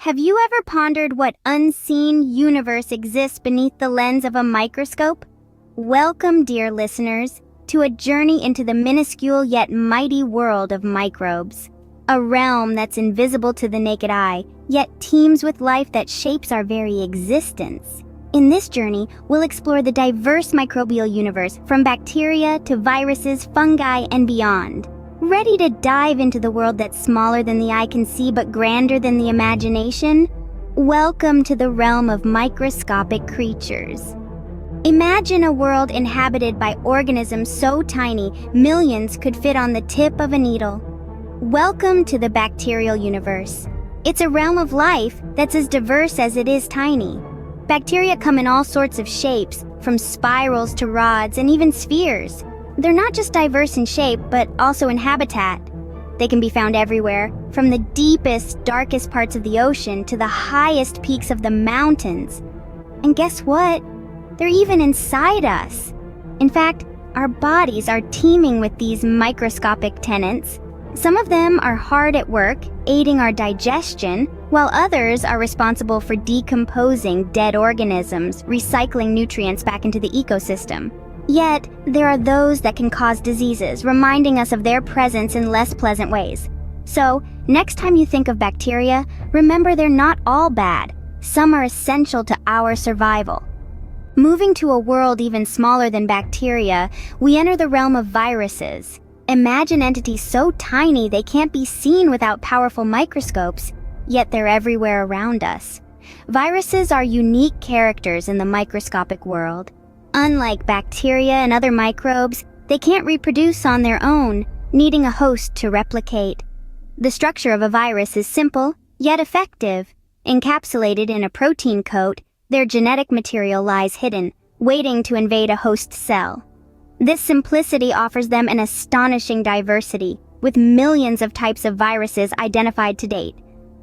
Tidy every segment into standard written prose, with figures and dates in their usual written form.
Have you ever pondered what unseen universe exists beneath the lens of a microscope? Welcome, dear listeners, to a journey into the minuscule yet mighty world of microbes. A realm that's invisible to the naked eye, yet teems with life that shapes our very existence. In this journey, we'll explore the diverse microbial universe from bacteria to viruses, fungi, and beyond. Ready to dive into the world that's smaller than the eye can see but grander than the imagination? Welcome to the realm of microscopic creatures. Imagine a world inhabited by organisms so tiny millions could fit on the tip of a needle. Welcome to the bacterial universe. It's a realm of life that's as diverse as it is tiny. Bacteria come in all sorts of shapes, from spirals to rods and even spheres. They're not just diverse in shape, but also in habitat. They can be found everywhere, from the deepest, darkest parts of the ocean to the highest peaks of the mountains. And guess what? They're even inside us. In fact, our bodies are teeming with these microscopic tenants. Some of them are hard at work, aiding our digestion, while others are responsible for decomposing dead organisms, recycling nutrients back into the ecosystem. Yet, there are those that can cause diseases, reminding us of their presence in less pleasant ways. So, next time you think of bacteria, remember they're not all bad. Some are essential to our survival. Moving to a world even smaller than bacteria, we enter the realm of viruses. Imagine entities so tiny they can't be seen without powerful microscopes, yet they're everywhere around us. Viruses are unique characters in the microscopic world. Unlike bacteria and other microbes, they can't reproduce on their own, needing a host to replicate. The structure of a virus is simple, yet effective. Encapsulated in a protein coat, their genetic material lies hidden, waiting to invade a host cell. This simplicity offers them an astonishing diversity, with millions of types of viruses identified to date.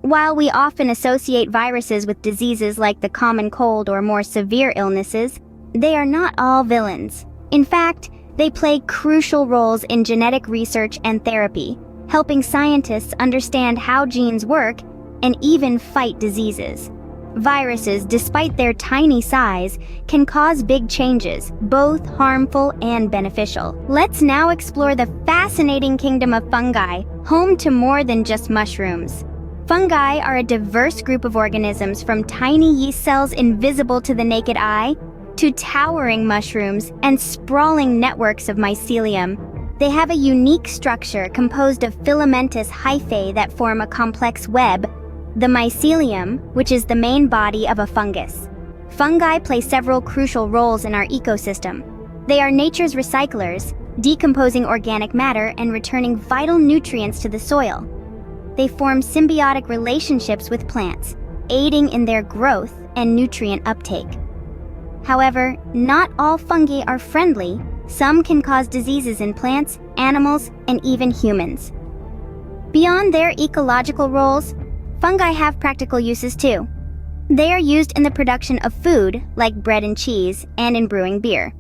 While we often associate viruses with diseases like the common cold or more severe illnesses, they are not all villains. In fact, they play crucial roles in genetic research and therapy, helping scientists understand how genes work and even fight diseases. Viruses, despite their tiny size, can cause big changes, both harmful and beneficial. Let's now explore the fascinating kingdom of fungi, home to more than just mushrooms. Fungi are a diverse group of organisms, from tiny yeast cells invisible to the naked eye to towering mushrooms and sprawling networks of mycelium. They have a unique structure composed of filamentous hyphae that form a complex web, the mycelium, which is the main body of a fungus. Fungi play several crucial roles in our ecosystem. They are nature's recyclers, decomposing organic matter and returning vital nutrients to the soil. They form symbiotic relationships with plants, aiding in their growth and nutrient uptake. However, not all fungi are friendly. Some can cause diseases in plants, animals, and even humans. Beyond their ecological roles, fungi have practical uses too. They are used in the production of food, like bread and cheese, and in brewing beer.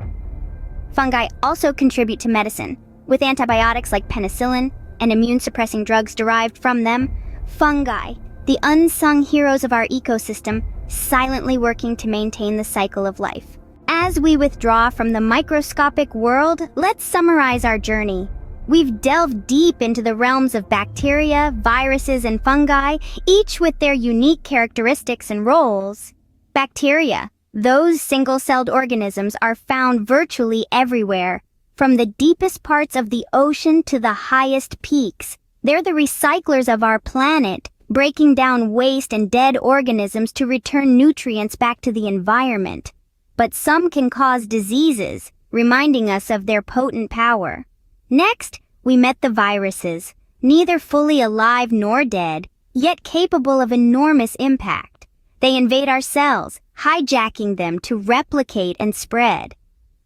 Fungi also contribute to medicine, with antibiotics like penicillin and immune-suppressing drugs derived from them. Fungi, the unsung heroes of our ecosystem, silently working to maintain the cycle of life. As we withdraw from the microscopic world, let's summarize our journey. We've delved deep into the realms of bacteria, viruses, and fungi, each with their unique characteristics and roles. Bacteria, those single-celled organisms, are found virtually everywhere, from the deepest parts of the ocean to the highest peaks. They're the recyclers of our planet, breaking down waste and dead organisms to return nutrients back to the environment. But some can cause diseases, reminding us of their potent power. Next, we met the viruses, neither fully alive nor dead, yet capable of enormous impact. They invade our cells, hijacking them to replicate and spread.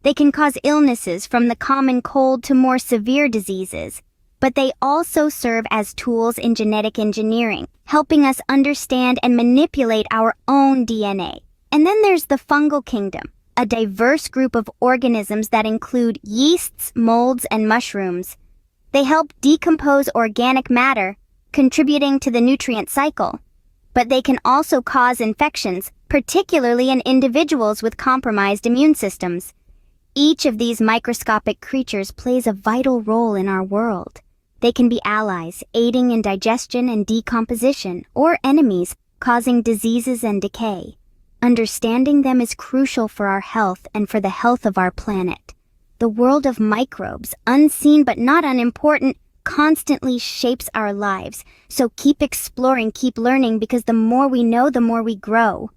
They can cause illnesses, from the common cold to more severe diseases, but they also serve as tools in genetic engineering, helping us understand and manipulate our own DNA. And then there's the fungal kingdom, a diverse group of organisms that include yeasts, molds, and mushrooms. They help decompose organic matter, contributing to the nutrient cycle. but they can also cause infections, particularly in individuals with compromised immune systems. Each of these microscopic creatures plays a vital role in our world. They can be allies, aiding in digestion and decomposition, or enemies, causing diseases and decay. Understanding them is crucial for our health and for the health of our planet. The world of microbes, unseen but not unimportant, constantly shapes our lives. So keep exploring, keep learning, because the more we know, the more we grow.